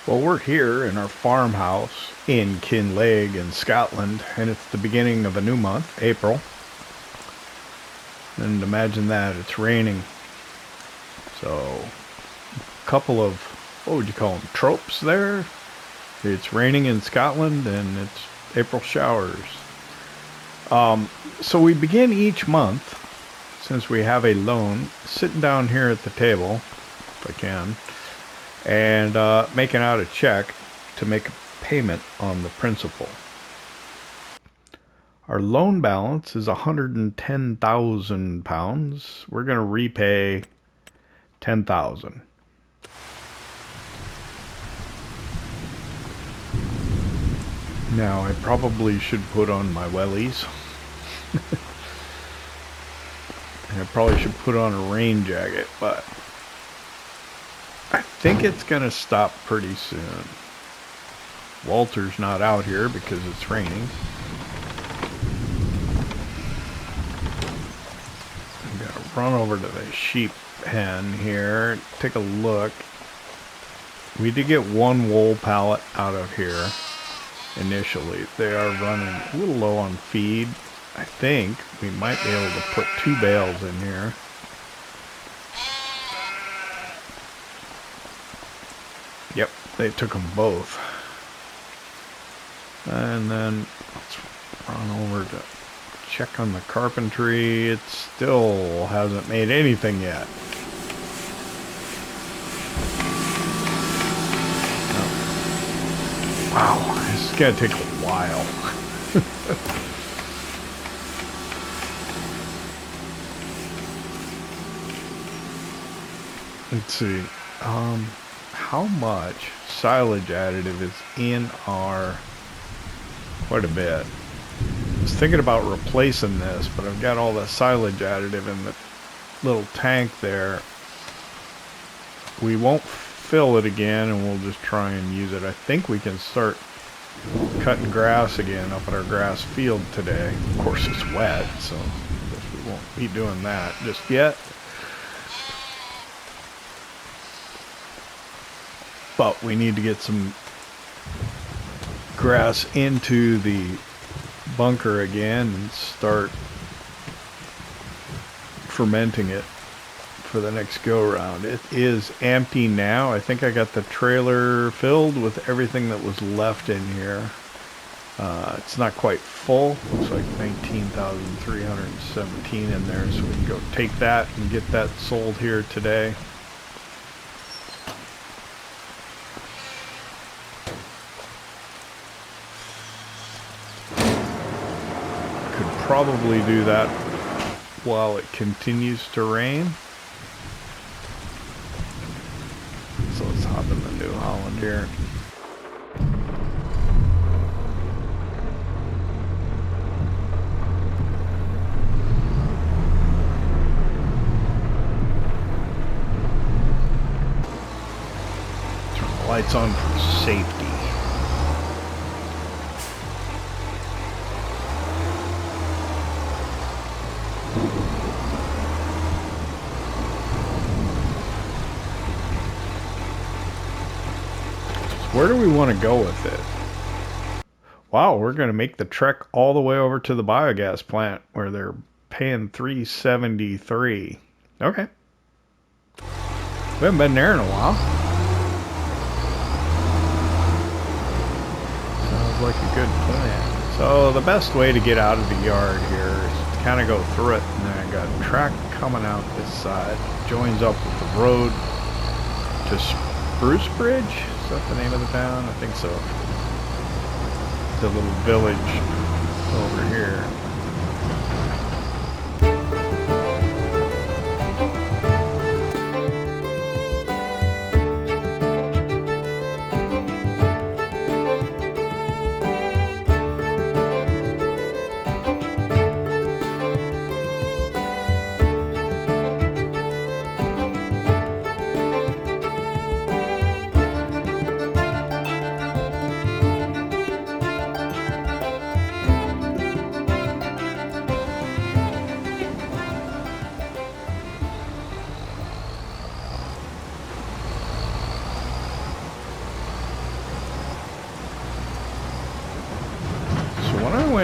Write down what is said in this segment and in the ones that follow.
Well, we're here in our farmhouse in Kinlaig in Scotland, and it's the beginning of a new month, April. And imagine that, it's raining. So, a couple of, what would you call them, tropes there? It's raining in Scotland, and it's April showers. So we begin each month, since we have a loan, sitting down here at the table, if I can, and making out a check to make a payment on the principal. Our loan balance is £110,000. We're going to repay $10,000. Now I probably should put on my wellies. And I probably should put on a rain jacket, but I think it's gonna stop pretty soon. Walter's not out here because it's raining. I'm gonna run over to the sheep pen here, take a look. We did get one wool pallet out of here initially. They are running a little low on feed. I think we might be able to put 2 bales in here. Yep, they took them both. And then let's run over to check on the carpentry. It still hasn't made anything yet. Oh. Wow, this is gonna take a while. Let's see. How much silage additive is in our... Quite a bit. I was thinking about replacing this, but I've got all the silage additive in the little tank there. We won't fill it again, and we'll just try and use it. I think we can start cutting grass again up at our grass field today. Of course it's wet, so I guess we won't be doing that just yet. But we need to get some grass into the bunker again and start fermenting it for the next go around. It is empty now. I think I got the trailer filled with everything that was left in here. It's not quite full. Looks like 19,317 in there, so we can go take that and get that sold here today. Probably do that while it continues to rain. So let's hop in the New Holland here. Turn the lights on for safety. Where do we want to go with it? Wow, we're going to make the trek all the way over to the biogas plant where they're paying $373. Okay. We haven't been there in a while. Sounds like a good plan. So the best way to get out of the yard here is to kind of go through it. And then I got a track coming out this side. Joins up with the road to Spruce Bridge. Is that the name of the town? I think so. The little village over here.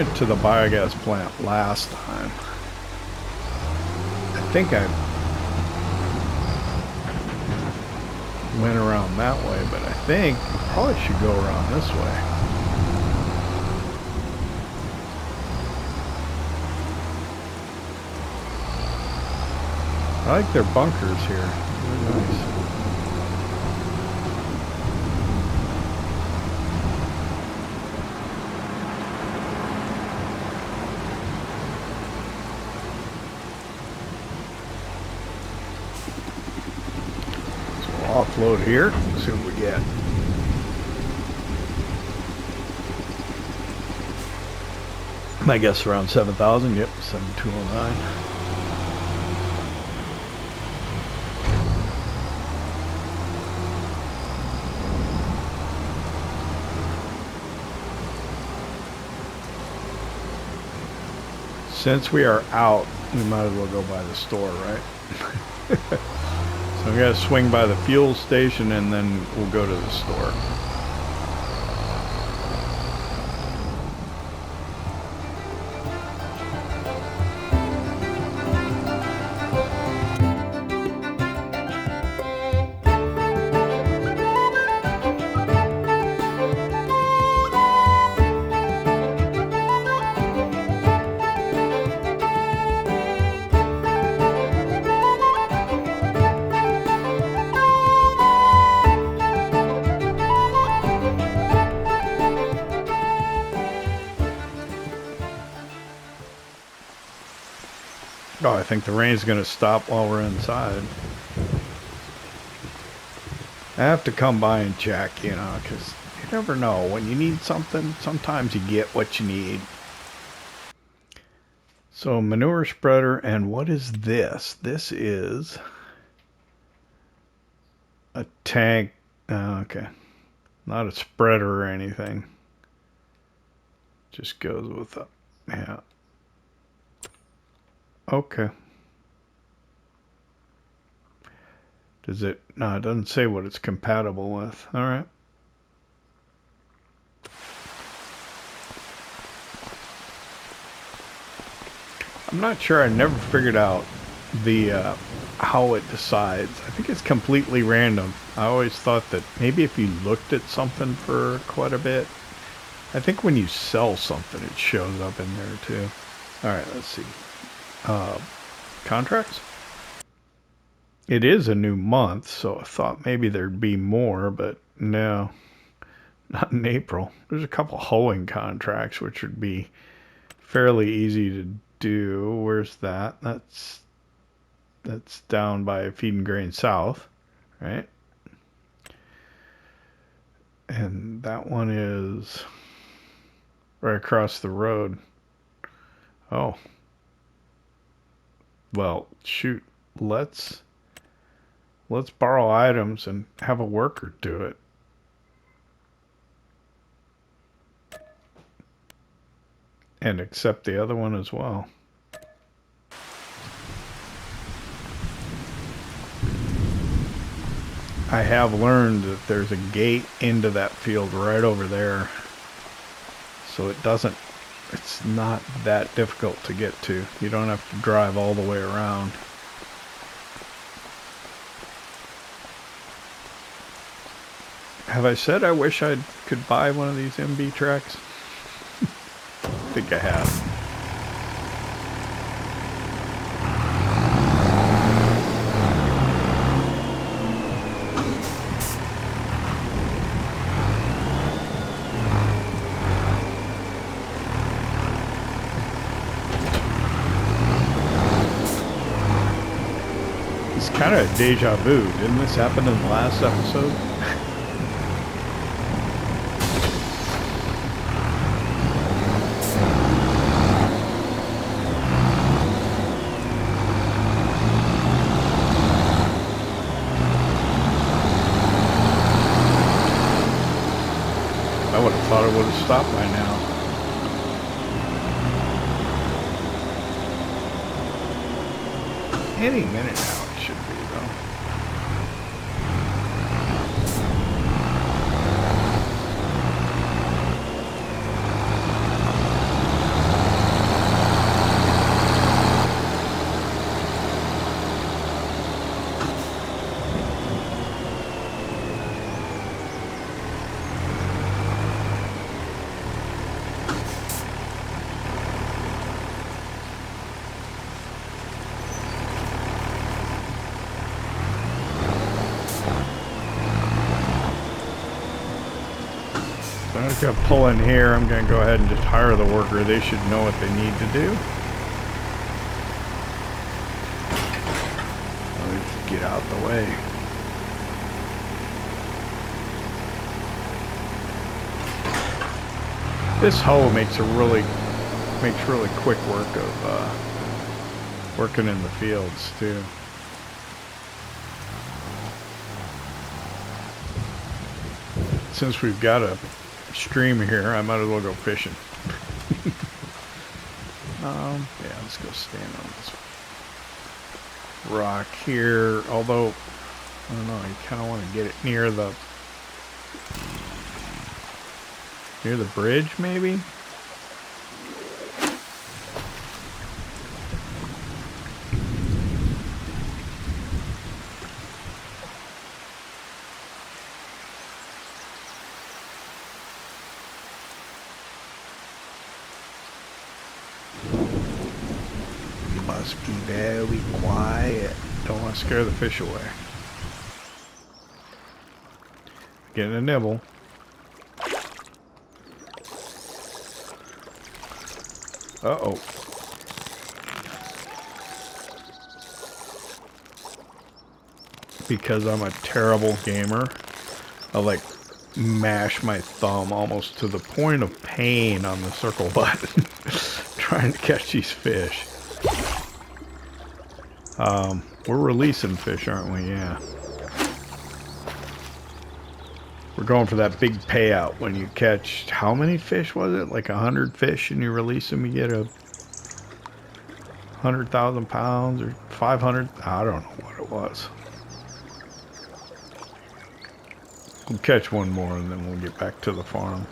went to the biogas plant last time. I think I went around that way, but I think I probably should go around this way. I like their bunkers here. They're nice. Offload here, see what we get. I guess around 7,000, yep, 7,209. Since we are out, we might as well go by the store, right? So we gotta swing by the fuel station and then we'll go to the store. Oh, I think the rain's going to stop while we're inside. I have to come by and check, you know, because you never know. When you need something, sometimes you get what you need. So, manure spreader, and what is this? This is a tank. Okay. Not a spreader or anything. Just goes with a, yeah. Okay. Does it? No, it doesn't say what it's compatible with. All right. I'm not sure. I never figured out the how it decides. I think it's completely random. I always thought that maybe if you looked at something for quite a bit, I think when you sell something, it shows up in there too. All right, let's see. Contracts? It is a new month, so I thought maybe there'd be more, but no, not in April. There's a couple hoeing contracts, which would be fairly easy to do. Where's that? That's down by Feed and Grain South, right? And that one is right across the road. Oh. Well, shoot, let's borrow items and have a worker do it. And accept the other one as well. I have learned that there's a gate into that field right over there. So it's not that difficult to get to. You don't have to drive all the way around. Have I said I wish I could buy one of these MB tracks? I think I have. Kind of a deja vu. Didn't this happen in the last episode? I would have thought it would have stopped by now. Any minute now. Should be though. I'm gonna pull in here. I'm gonna go ahead and just hire the worker. They should know what they need to do. Let me just get out the way. This hoe makes really quick work of working in the fields too. Since we've got a stream here, I might as well go fishing. Yeah, let's go stand on this rock here. Although, I don't know, you kind of want to get it near the bridge, maybe. Must be very quiet. Don't want to scare the fish away. Getting a nibble. Uh-oh. Because I'm a terrible gamer, I like mash my thumb almost to the point of pain on the circle button trying to catch these fish. We're releasing fish, aren't we? Yeah. We're going for that big payout when you catch, how many fish was it? Like 100 fish and you release them, you get 100,000 pounds or 500. I don't know what it was. We'll catch one more and then we'll get back to the farm.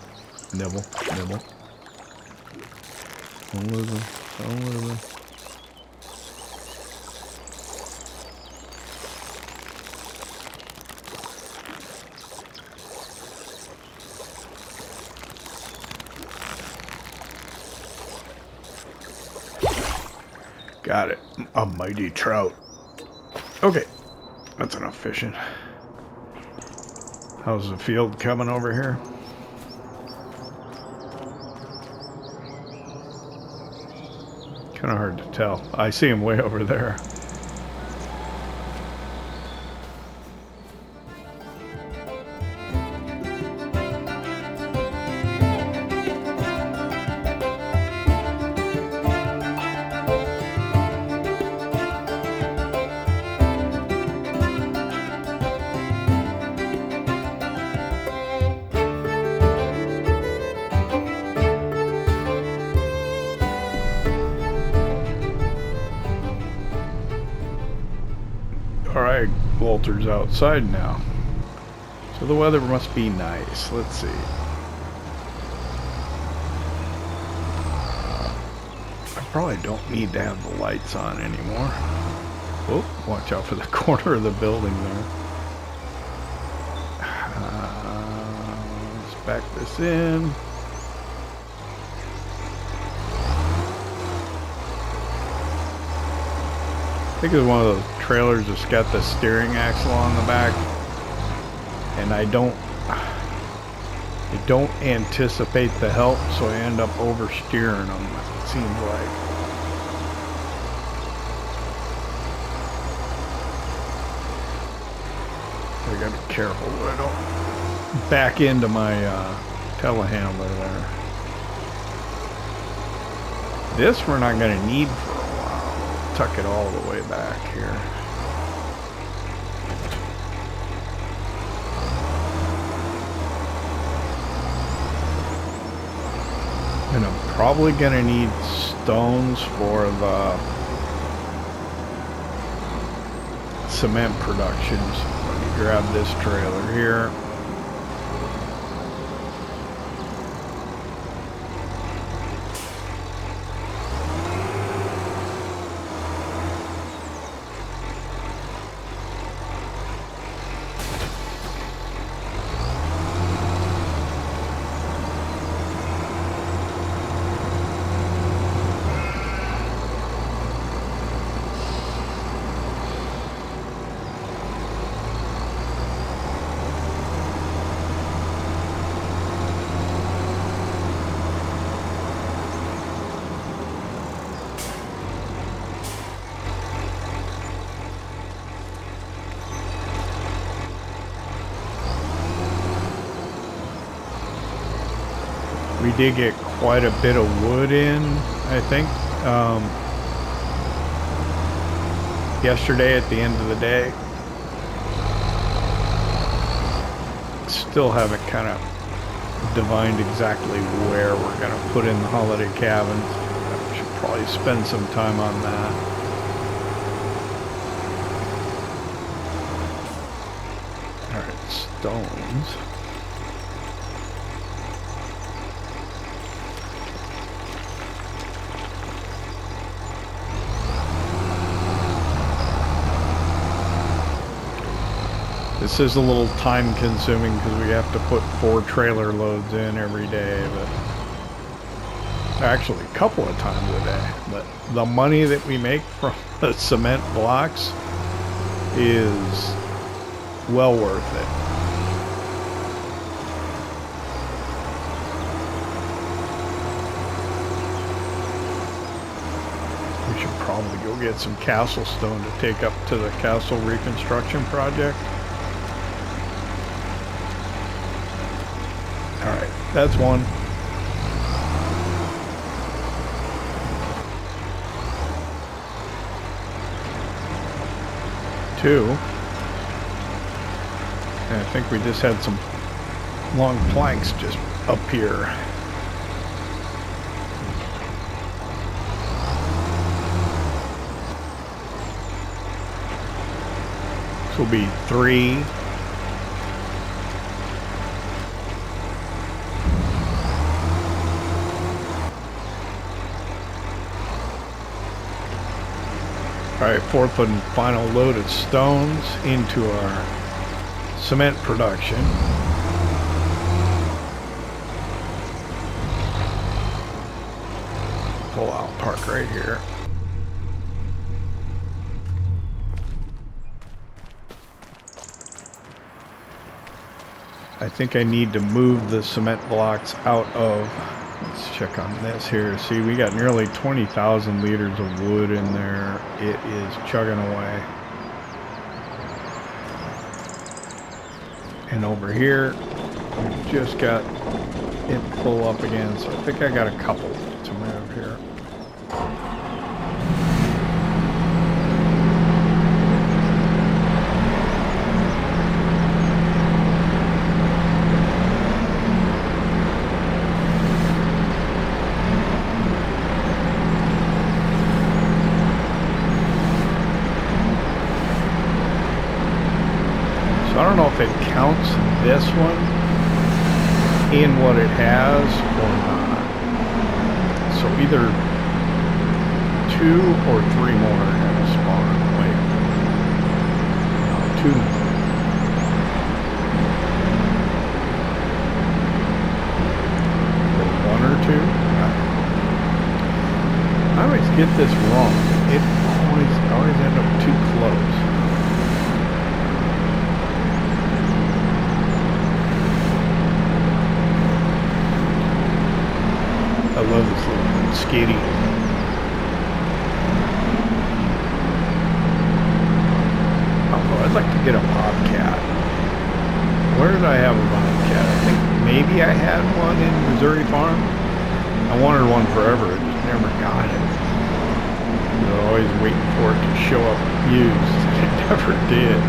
Nibble, nibble. Don't lose them, don't lose them. Got it. A mighty trout. Okay. That's enough fishing. How's the field coming over here? Kind of hard to tell. I see him way over there. Alright, Walter's outside now. So the weather must be nice. Let's see. I probably don't need to have the lights on anymore. Oh, watch out for the corner of the building there. Let's back this in. I think it's one of those trailers that's got the steering axle on the back, and I don't anticipate the help, so I end up oversteering them, it seems like. I gotta be careful that I don't back into my telehandler there. This we're not gonna need for tuck it all the way back here. And I'm probably gonna need stones for the cement production. So let me grab this trailer here. did get quite a bit of wood in, I think, yesterday at the end of the day. Still haven't kind of divined exactly where we're going to put in the holiday cabins. I should probably spend some time on that. Alright, stones. This is a little time consuming because we have to put 4 trailer loads in every day, but actually a couple of times a day. But the money that we make from the cement blocks is well worth it. We should probably go get some castle stone to take up to the castle reconstruction project. Alright, that's one. Two. And I think we just had some long planks just up here. This will be 3. Alright, 4th and final load of stones into our cement production. Pull out, park right here. I think I need to move the cement blocks out of... Let's check on this here. See, we got nearly 20,000 liters of wood in there. It is chugging away. And over here, we've just got it full up again. So I think I got a couple to move here. I don't know if it counts this one in what it has or not. So either 2 or 3 more are going to spawn. Wait. No, 2 more. Or 1 or 2? I always get this wrong. It always end up too close. I love this little skitty. Oh, I'd like to get a bobcat. Where did I have a bobcat? I think maybe I had one in Missouri Farm. I wanted one forever. I just never got it. I was always waiting for it to show up used. It never did.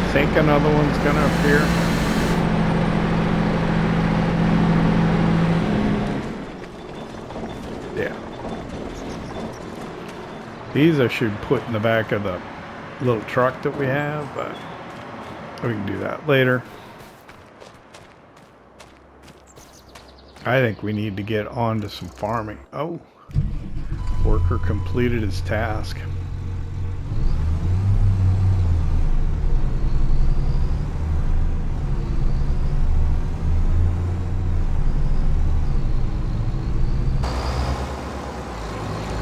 I think another one's gonna appear. Yeah. These I should put in the back of the little truck that we have, but we can do that later. I think we need to get on to some farming. Oh, worker completed his task.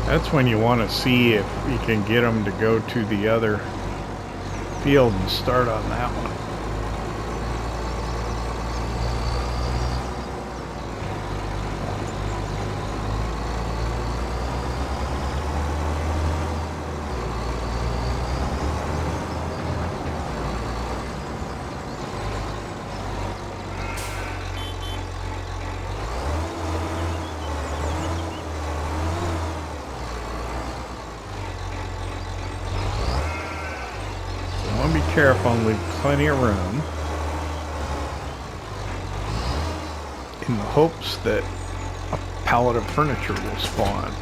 That's when you want to see if you can get them to go to the other field and start on that one. Be careful and leave plenty of room in the hopes that a pallet of furniture will spawn.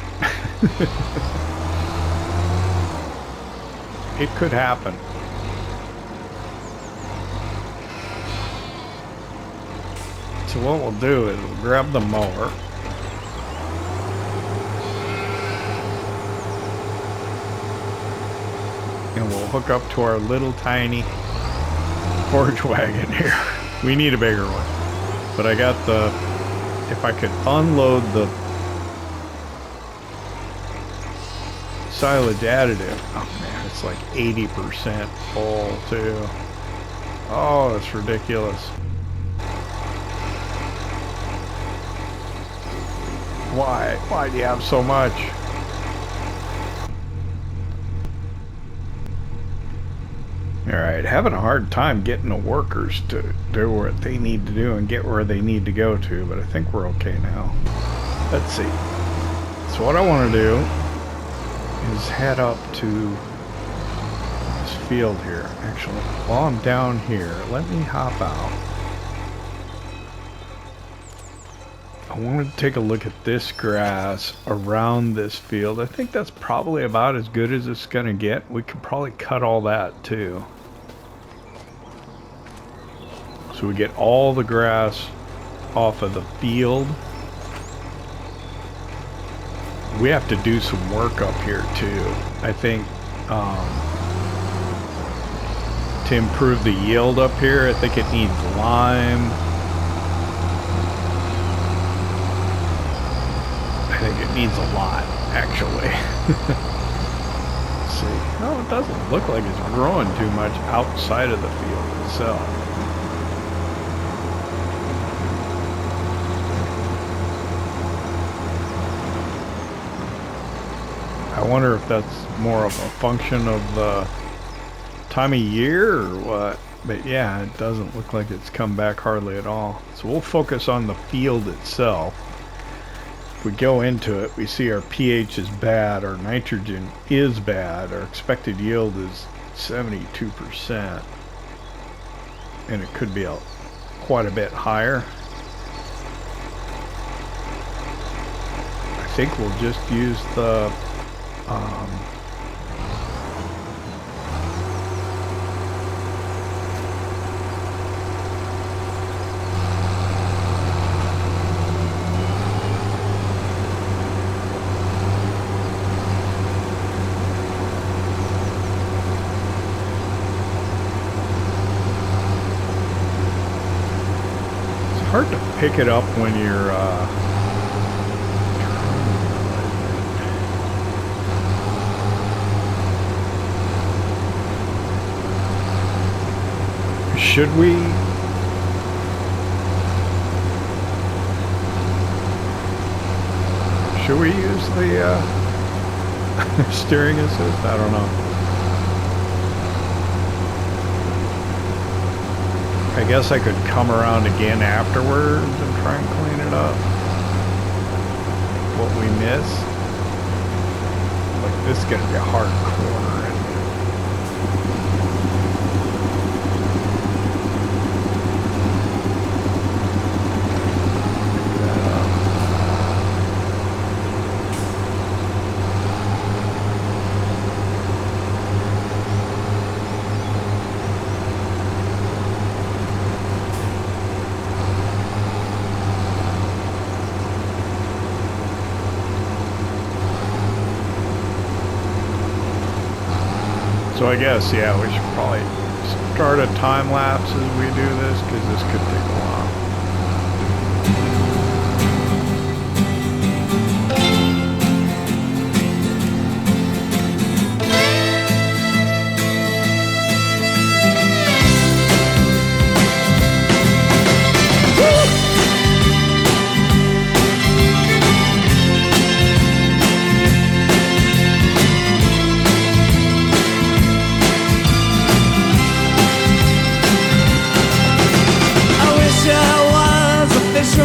It could happen. So what we'll do is we'll grab the mower. And we'll hook up to our little tiny forage wagon here. We need a bigger one. But I got the, if I could unload the silage additive. Oh man, it's like 80% full too. Oh, that's ridiculous. Why? Why do you have so much? Alright, having a hard time getting the workers to do what they need to do and get where they need to go to, but I think we're okay now. Let's see. So what I want to do is head up to this field here. Actually, while I'm down here, let me hop out. I wanted to take a look at this grass around this field. I think that's probably about as good as it's going to get. We could probably cut all that too. So we get all the grass off of the field. We have to do some work up here too. I think to improve the yield up here, I think it needs lime. I think it needs a lot, actually. Let's see. Oh, it doesn't look like it's growing too much outside of the field itself. I wonder if that's more of a function of the time of year or what. But yeah, it doesn't look like it's come back hardly at all. So we'll focus on the field itself. If we go into it, we see our pH is bad, our nitrogen is bad, our expected yield is 72%. And it could be quite a bit higher. I think we'll just use the it's hard to pick it up when you're should we use the steering assist? I don't know. I guess I could come around again afterwards and try and clean it up. What we miss? Like, this is gonna be a hard corner. So I guess, yeah, we should probably start a time lapse as we do this, because this could take a while.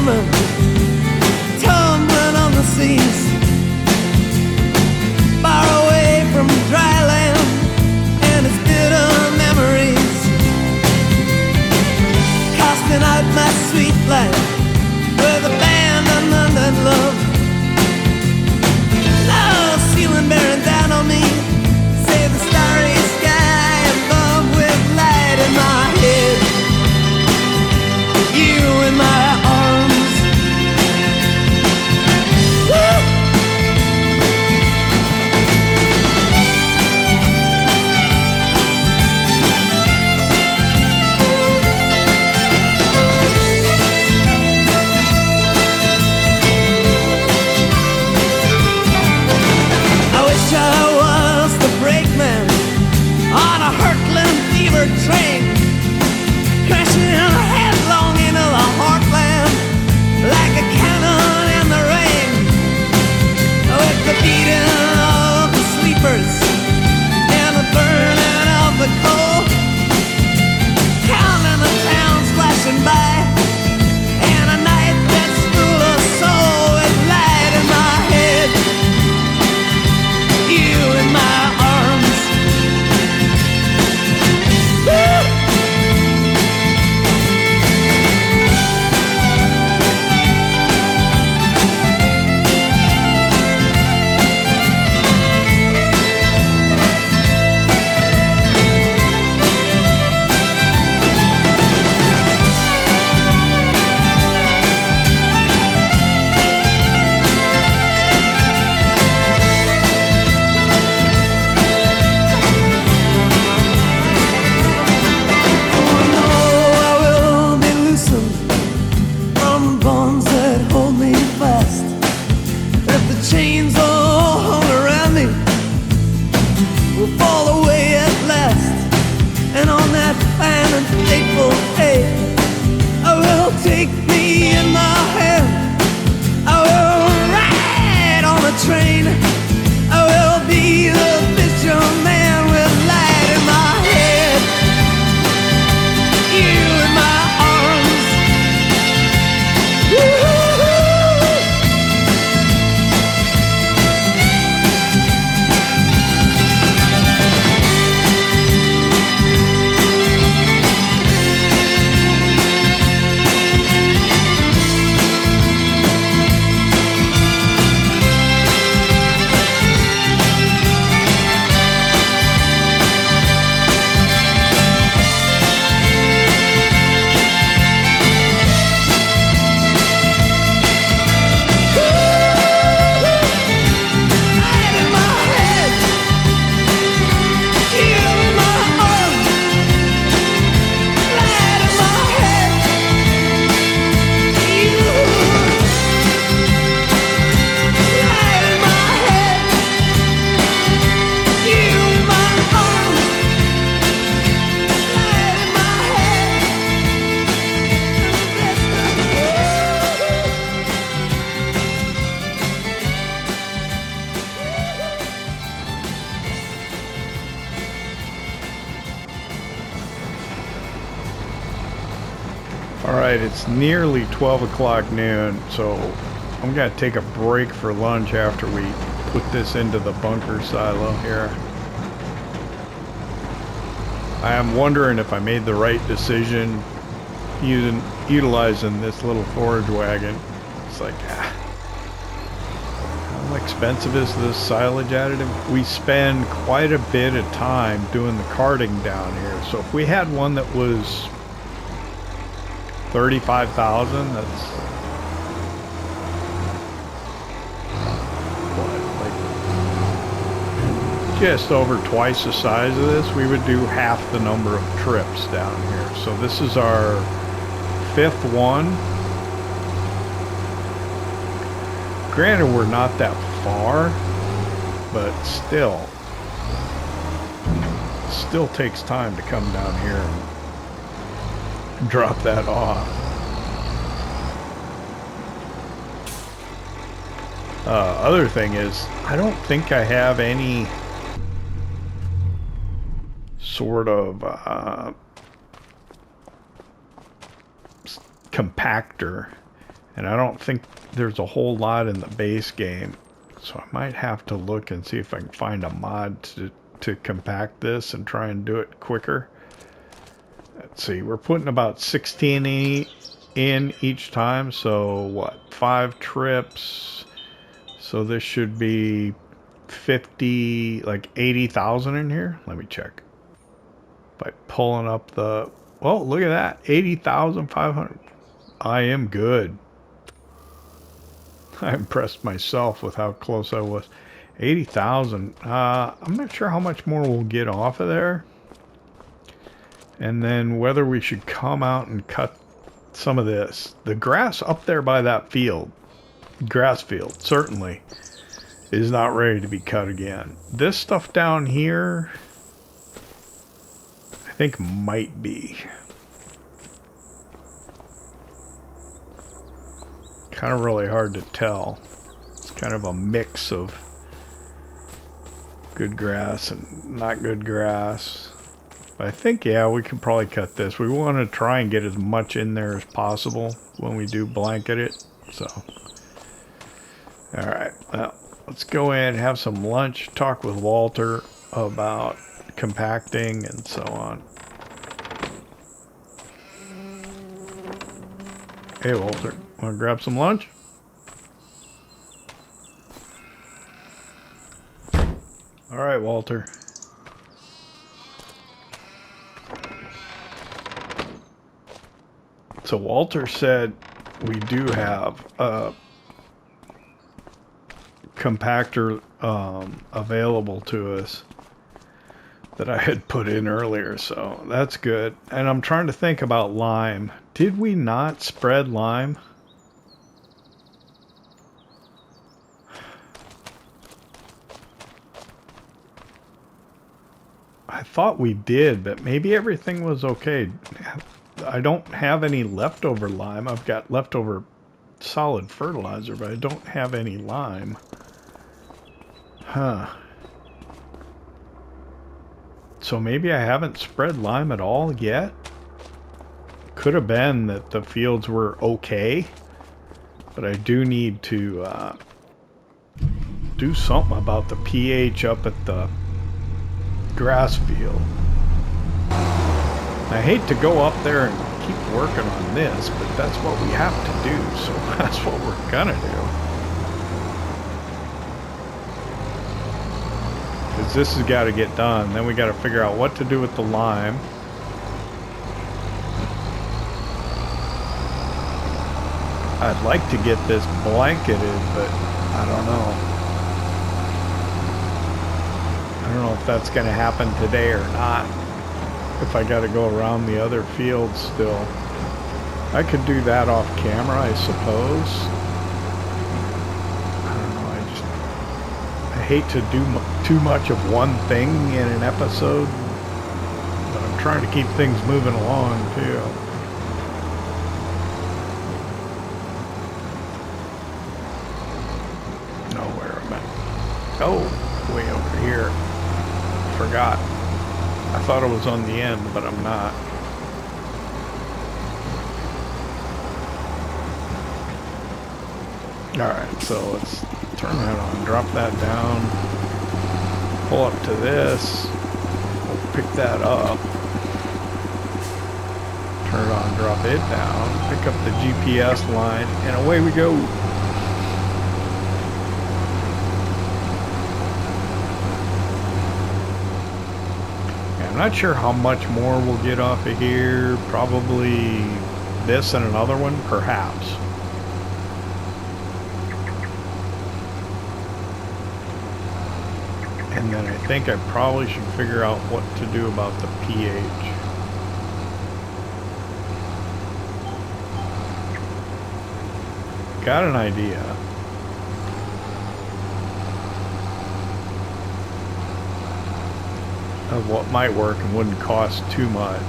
fishermen tumbling on the seas, far away from dry land and its bitter memories, casting out my sweet life with abandonment and love. Love ceiling bearing down on me, save the starry sky above with light in my head. You in my arms. Woo! I wish I was the brakeman on a hurtling fever train, crashing headlong into the heartland like a cannon in the rain, with the beating of the sleepers and the burning of the coal, counting the towns flashing by, and a night that's full of soul with light in my head. You in my arms. Woo! Chains all hung around me will fall away at last, and on that fine and fateful day I will take me in my hand. I will ride on a train. I will be the fisherman with light in my head. You in my arms. Woo-hoo. Alright, it's nearly 12 o'clock noon, so I'm going to take a break for lunch after we put this into the bunker silo here. I am wondering if I made the right decision utilizing this little forage wagon. It's like, how expensive is this silage additive? We spend quite a bit of time doing the carting down here, so if we had one that was 35,000, that's what, like just over twice the size of this. We would do half the number of trips down here. So this is our 5th one. Granted, we're not that far, but still takes time to come down here and drop that off. Other thing is, I don't think I have any sort of compactor And I don't think there's a whole lot in the base game. So I might have to look and see if I can find a mod to compact this and try and do it quicker. Let's see, we're putting about 16 in each time. So what, 5 trips. So this should be 50, like 80,000 in here. Let me check. By pulling up the, oh, look at that, 80,500. I am good. I impressed myself with how close I was. 80,000. I'm not sure how much more we'll get off of there. And then whether we should come out and cut some of this. The grass up there by that field, grass field, certainly is not ready to be cut again. This stuff down here, I think might be. Kind of really hard to tell. It's kind of a mix of good grass and not good grass. But I think, yeah, we could probably cut this. We want to try and get as much in there as possible when we do blanket it. So, all right, well, let's go in, have some lunch, talk with Walter about compacting and so on. Hey, Walter, want to grab some lunch? All right, Walter. So Walter said we do have a compactor available to us that I had put in earlier, so that's good. And I'm trying to think about lime. Did we not spread lime? I thought we did, but maybe everything was okay. I don't have any leftover lime. I've got leftover solid fertilizer, but I don't have any lime. Huh. So maybe I haven't spread lime at all yet? Could have been that the fields were okay, but I do need to do something about the pH up at the grass field. I hate to go up there and keep working on this, but that's what we have to do, so that's what we're gonna do. Because this has got to get done. Then we got to figure out what to do with the lime. I'd like to get this blanketed, but I don't know. I don't know if that's going to happen today or not. If I got to go around the other fields still. I could do that off camera, I suppose. I don't know, I hate to do too much of one thing in an episode, but I'm trying to keep things moving along too. Nowhere am I? Oh, way over here. Forgot. I thought it was on the end, but I'm not. Alright, so let's turn that on, drop that down, pull up to this, we'll pick that up, turn it on, drop it down, pick up the GPS line, and away we go. I'm not sure how much more we'll get off of here. Probably this and another one, perhaps. And then I think I probably should figure out what to do about the pH. Got an idea. Of what might work and wouldn't cost too much.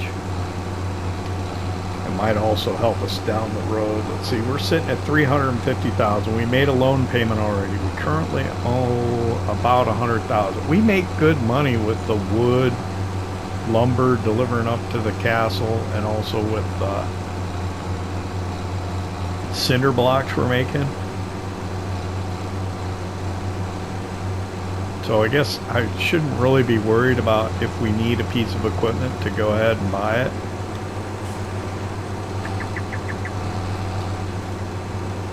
It might also help us down the road. Let's see, we're sitting at $350,000. We made a loan payment already. We currently owe about $100,000. We make good money with the wood, lumber delivering up to the castle, and also with cinder blocks we're making. So I guess I shouldn't really be worried about if we need a piece of equipment to go ahead and buy it.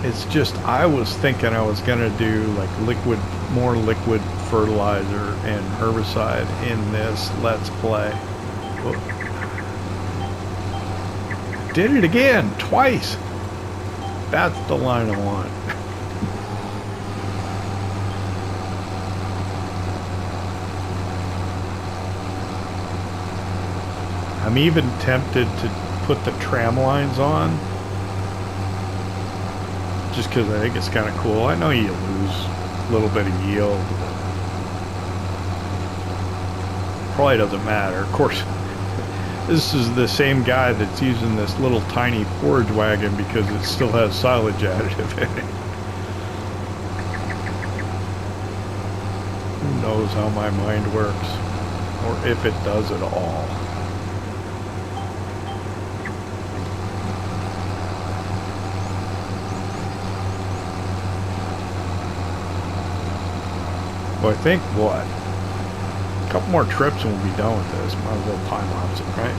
It's just, I was thinking I was gonna do like more liquid fertilizer and herbicide in this Let's Play. Whoop. Did it again, twice. That's the line I want. I'm even tempted to put the tram lines on, just because I think it's kind of cool. I know you lose a little bit of yield. Probably doesn't matter. Of course, this is the same guy that's using this little tiny forage wagon because it still has silage additive in it. Who knows how my mind works, or if it does at all. Well, I think, what? A couple more trips and we'll be done with this. Might as well time-lapse it, right?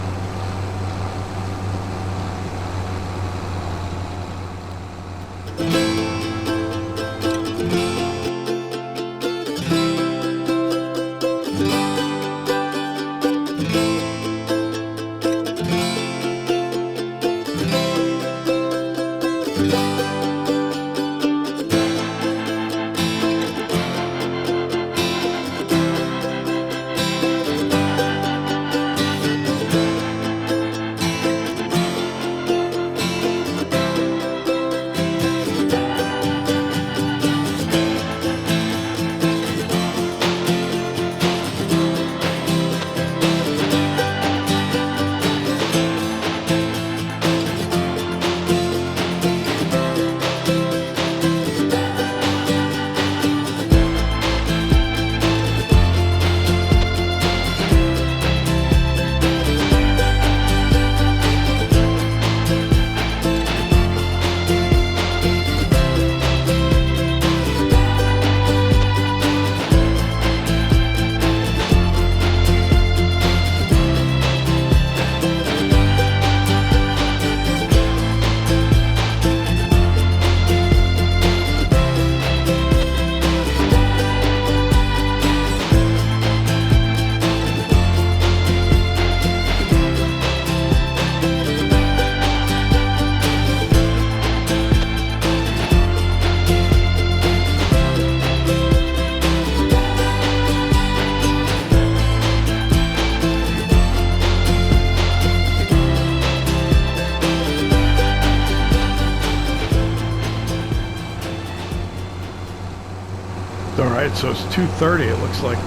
Alright, so it's 2:30. It looks like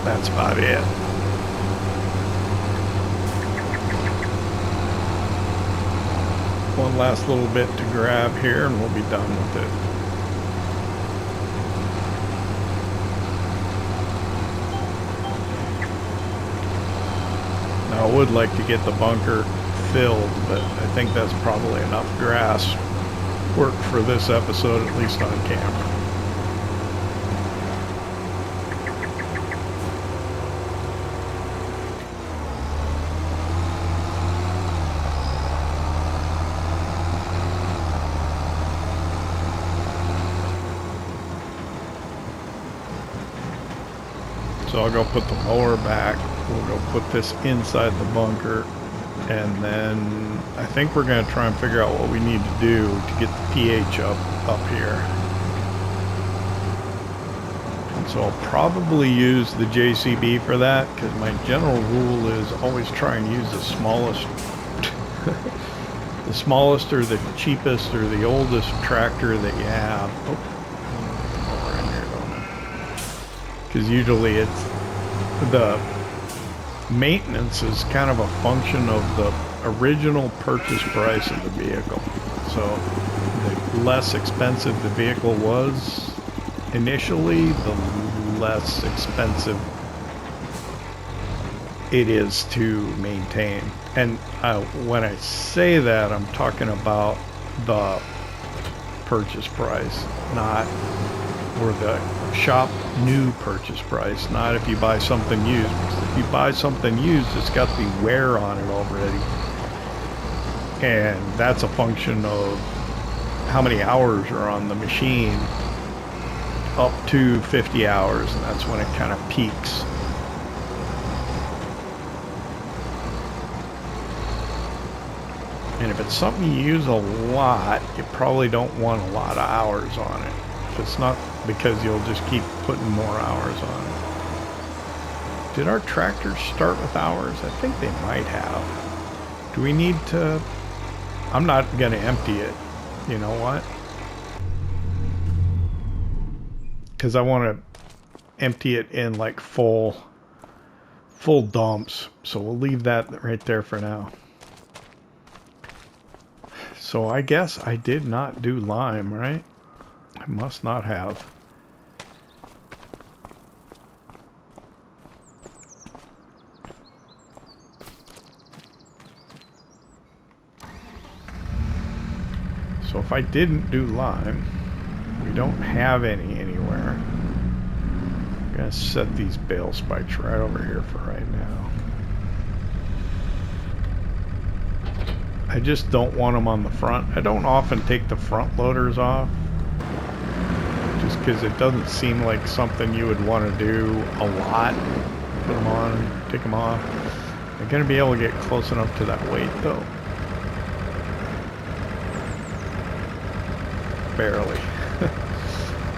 that's about it. One last little bit to grab here and we'll be done with it. Now I would like to get the bunker filled, but I think that's probably enough grass work for this episode, at least on camera. So I'll go put the mower back, we'll go put this inside the bunker, and then I think we're going to try and figure out what we need to do to get the pH up here. And so I'll probably use the JCB for that, because my general rule is always try and use the smallest, the smallest or the cheapest or the oldest tractor that you have. Oh. Because usually it's the maintenance is kind of a function of the original purchase price of the vehicle. So the less expensive the vehicle was initially, the less expensive it is to maintain. And when I say that, I'm talking about the purchase price, not, or the shop new purchase price, not if you buy something used. Because if you buy something used, it's got the wear on it already. And that's a function of how many hours are on the machine, up to 50 hours, and that's when it kind of peaks. And if it's something you use a lot, you probably don't want a lot of hours on it. If it's not, because you'll just keep putting more hours on it. Did our tractors start with hours? I think they might have. Do we need to... I'm not going to empty it. You know what? Because I want to empty it in like full dumps. So we'll leave that right there for now. So I guess I did not do lime, right? I must not have. So if I didn't do lime, we don't have any anywhere. I'm gonna set these bale spikes right over here for right now. I just don't want them on the front. I don't often take the front loaders off, just because it doesn't seem like something you would want to do a lot. Put them on and take them off. I'm gonna be able to get close enough to that weight though. Barely.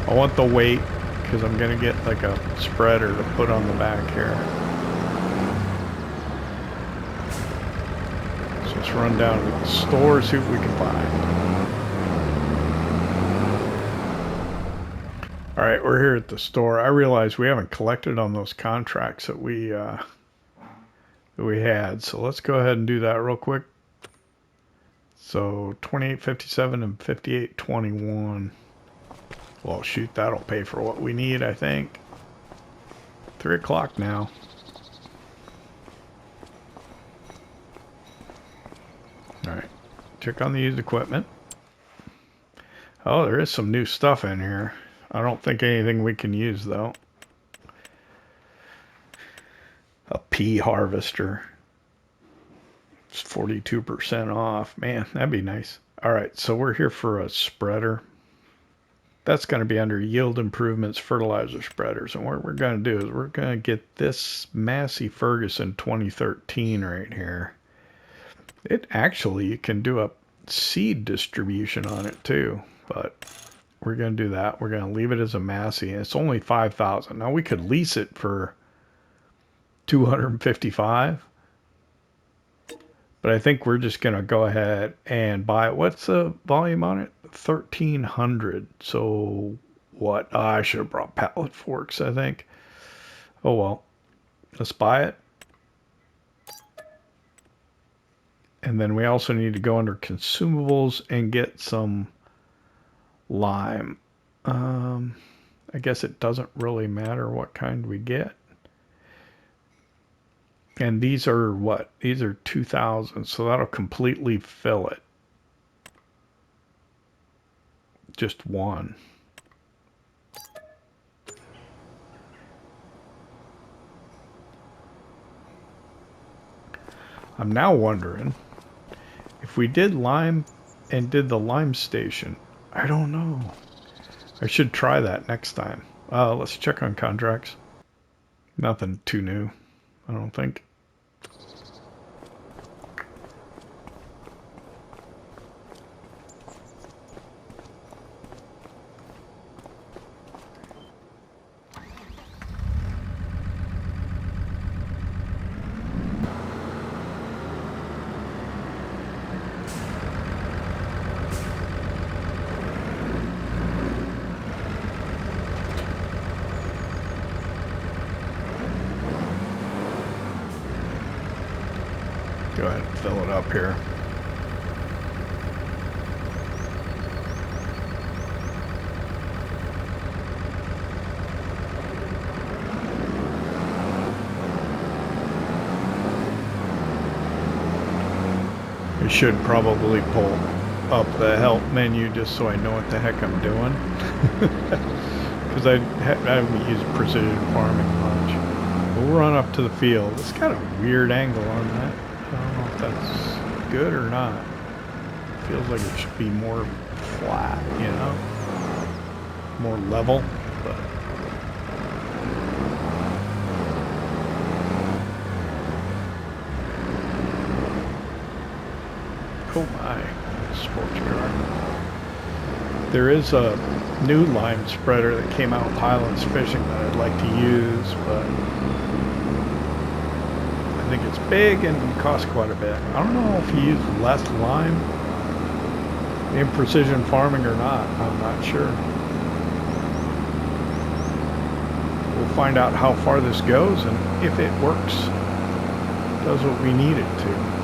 I want the weight because I'm gonna get like a spreader to put on the back here. So let's run down to the store, see what we can find. Alright, we're here at the store. I realize we haven't collected on those contracts that we had, so let's go ahead and do that real quick. So 28.57 and 58.21. Well, shoot, that'll pay for what we need, I think. 3 o'clock now. Alright, check on the used equipment. Oh, there is some new stuff in here. I don't think anything we can use, though. A pea harvester. It's 42% off. Man, that'd be nice. Alright, so we're here for a spreader. That's going to be under yield improvements, fertilizer spreaders. And what we're going to do is we're going to get this Massey Ferguson 2013 right here. It actually, you can do a seed distribution on it too. But we're going to do that. We're going to leave it as a Massey. And it's only $5,000. Now we could lease it for $255. But I think we're just going to go ahead and buy it. What's the volume on it? 1,300. So what? Oh, I should have brought pallet forks, I think. Oh, well. Let's buy it. And then we also need to go under consumables and get some lime. I guess it doesn't really matter what kind we get. And these are what? These are 2,000, so that'll completely fill it. Just one. I'm now wondering if we did lime and did the lime station. I don't know. I should try that next time. Let's check on contracts. Nothing too new, I don't think. Go ahead and fill it up here. We should probably pull up the help menu just so I know what the heck I'm doing. Because I haven't used precision farming much. We'll run up to the field. It's got a weird angle on that. I don't know if that's good or not. Feels like it should be more flat, you know? More level, but... Oh my, sports car. There is a new lime spreader that came out with Highlands fishing that I'd like to use, but I think it's big and costs quite a bit. I don't know if you use less lime in precision farming or not. I'm not sure. We'll find out how far this goes and if it works, does what we need it to.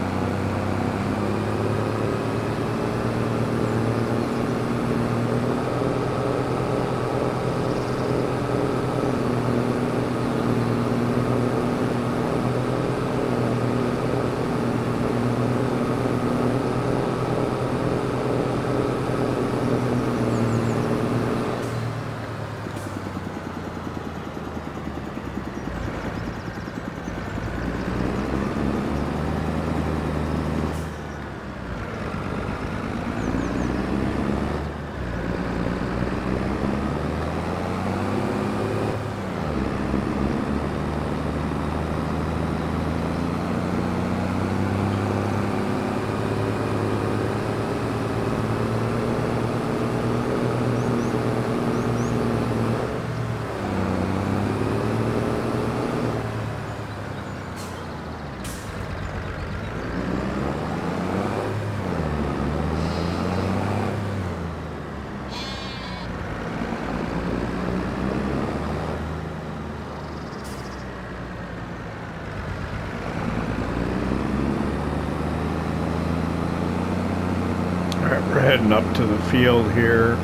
We're heading up to the field here.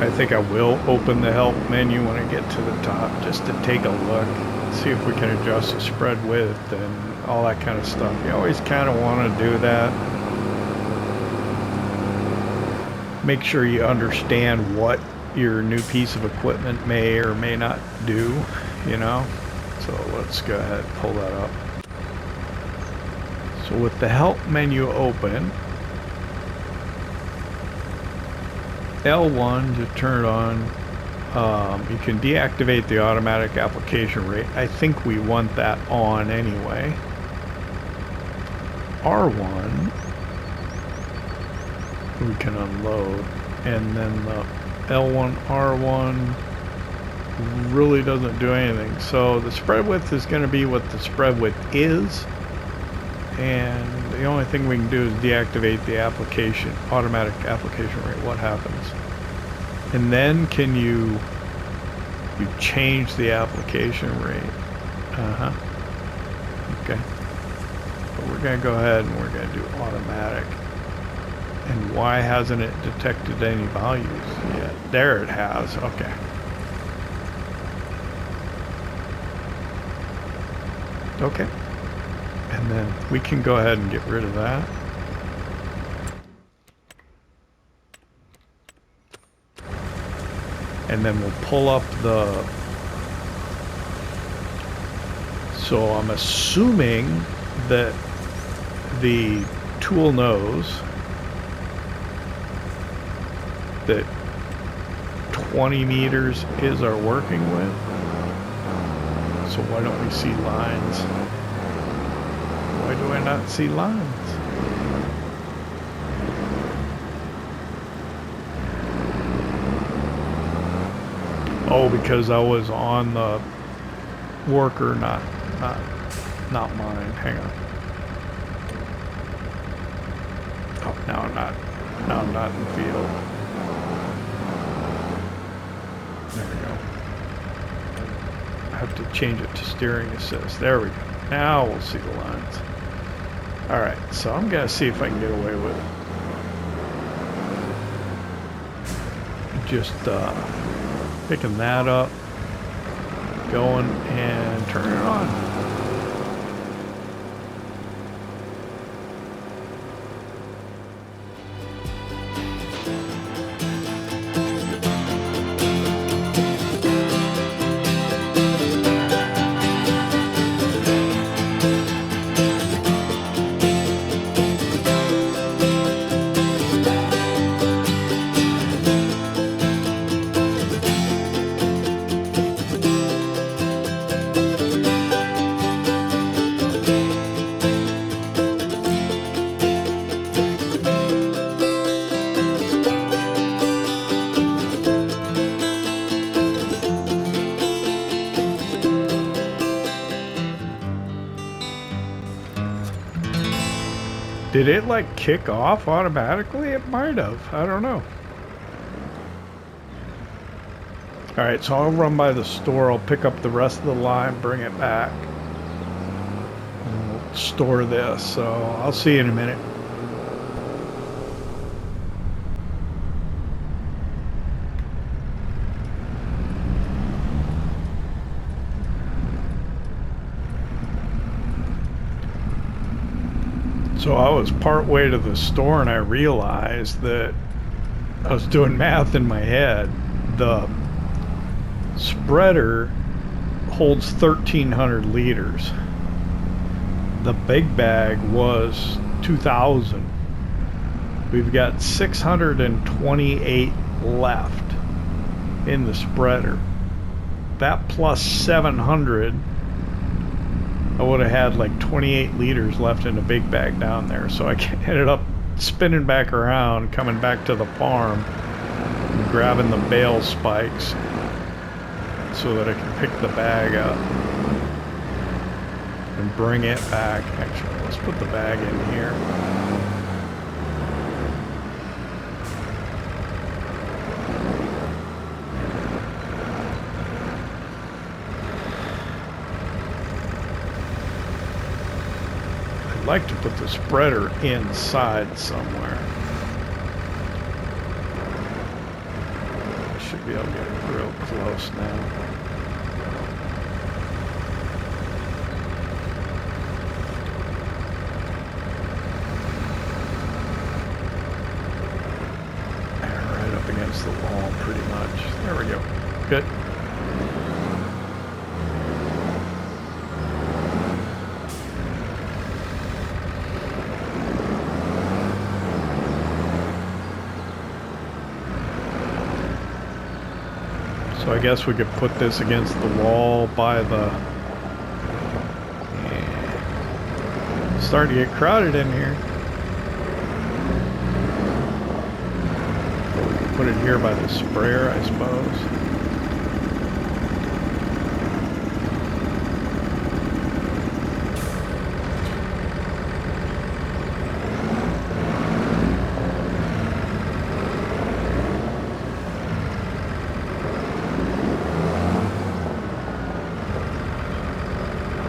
I think I will open the help menu when I get to the top just to take a look, see if we can adjust the spread width and all that kind of stuff. You always kind of want to do that. Make sure you understand what your new piece of equipment may or may not do, you know. So let's go ahead and pull that up. So with the help menu open, L1 to turn it on, you can deactivate the automatic application rate. I think we want that on anyway. R1, we can unload, and then the L1, R1 really doesn't do anything. So the spread width is going to be what the spread width is. And the only thing we can do is deactivate the automatic application rate. What happens? And then can you change the application rate? Okay. But we're going to go ahead and we're going to do automatic. And why hasn't it detected any values yet? There it has. Okay. Okay. And then we can go ahead and get rid of that. And then we'll pull up the... So I'm assuming that the tool knows that 20 meters is our working width. So why don't we see lines? Why do I not see lines? Oh, because I was on the worker, not mine. Hang on. Oh, now I'm not in the field. There we go. I have to change it to steering assist. There we go. Now we'll see the lines. Alright, so I'm going to see if I can get away with it. Just picking that up, going and turning it on. Did it like kick off automatically? It might have. I don't know. Alright, so I'll run by the store. I'll pick up the rest of the lime, bring it back. And we'll store this. So I'll see you in a minute. So I was part way to the store and I realized that I was doing math in my head. The spreader holds 1,300 liters. The big bag was 2,000. We've got 628 left in the spreader. That plus 700, I would have had like 28 liters left in the big bag down there. So I ended up spinning back around, coming back to the farm, and grabbing the bale spikes so that I can pick the bag up and bring it back. Actually, let's put the bag in here. I'd like to put the spreader inside somewhere. I should be able to get it real close now. Right up against the wall pretty much. There we go. Good. So I guess we could put this against the wall by the... Yeah. It's starting to get crowded in here. Or we could put it here by the sprayer, I suppose.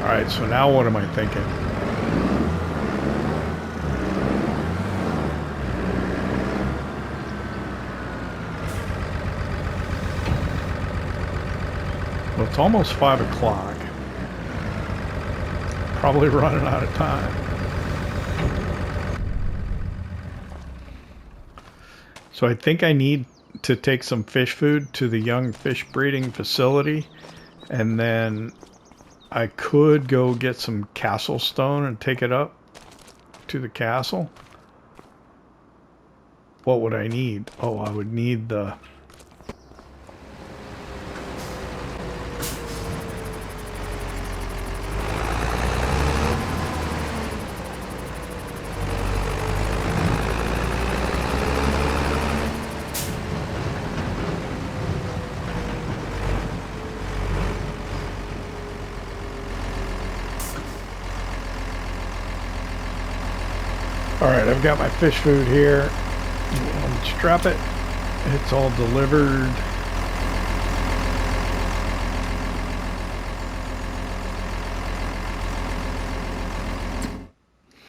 Alright, so now what am I thinking? Well, it's almost 5 o'clock. Probably running out of time. So I think I need to take some fish food to the young fish breeding facility, and then I could go get some castle stone and take it up to the castle. What would I need? Oh, I would need the... Alright, I've got my fish food here. Strap it. It's all delivered.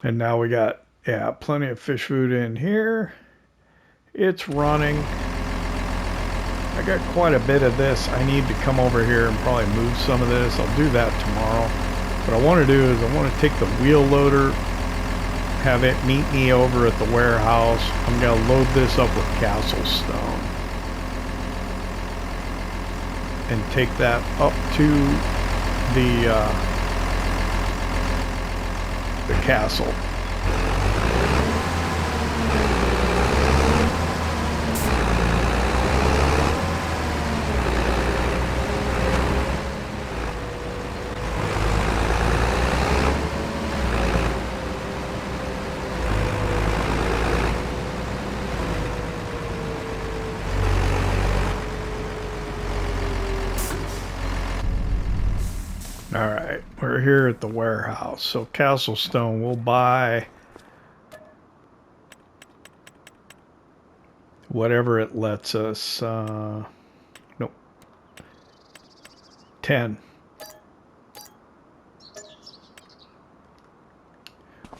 And now we got, yeah, plenty of fish food in here. It's running. I got quite a bit of this. I need to come over here and probably move some of this. I'll do that tomorrow. What I want to do is I want to take the wheel loader, have it meet me over at the warehouse. I'm going to load this up with castle stone and take that up to the castle. Alright, we're here at the warehouse. So Castle Stone, we'll buy whatever it lets us. Nope. 10.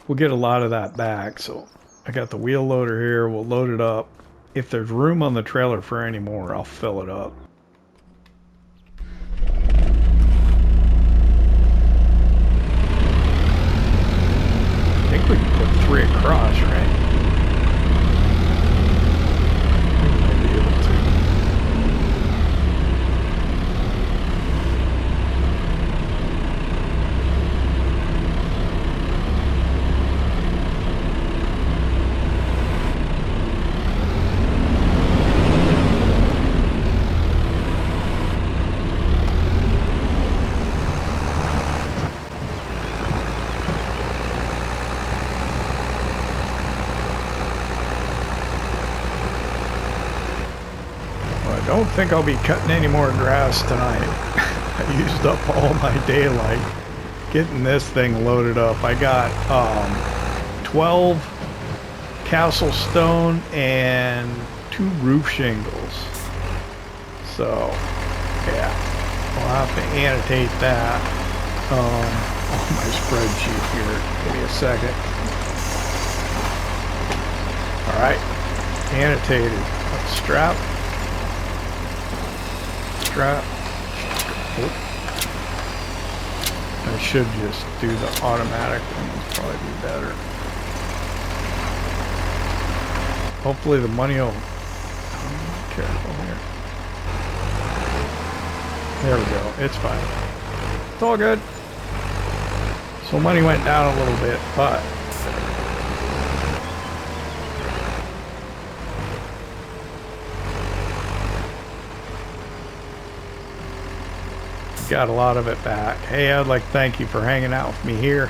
We'll get a lot of that back. So I got the wheel loader here. We'll load it up. If there's room on the trailer for any more, I'll fill it up. I think we can put 3 across, right? Might be able to. I don't think I'll be cutting any more grass tonight. I used up all my daylight getting this thing loaded up. I got 12 castle stone and 2 roof shingles. So yeah, I'll have to annotate that on my spreadsheet here. Give me a second. Alright, annotated. Strap. Oh. I should just do the automatic one, would probably be better. Hopefully the money will... Oh, careful here. There we go, it's fine. It's all good. So money went down a little bit, but... got a lot of it back. Hey, I'd like to thank you for hanging out with me here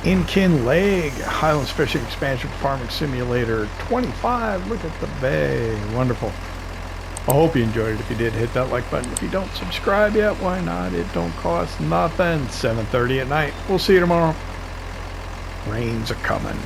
in Kinlaig, Highlands Fishing Expansion Farming Simulator 25. Look at the bay. Wonderful. I hope you enjoyed it. If you did, hit that like button. If you don't subscribe yet, why not? It don't cost nothing. 7:30 at night. We'll see you tomorrow. Rains are coming.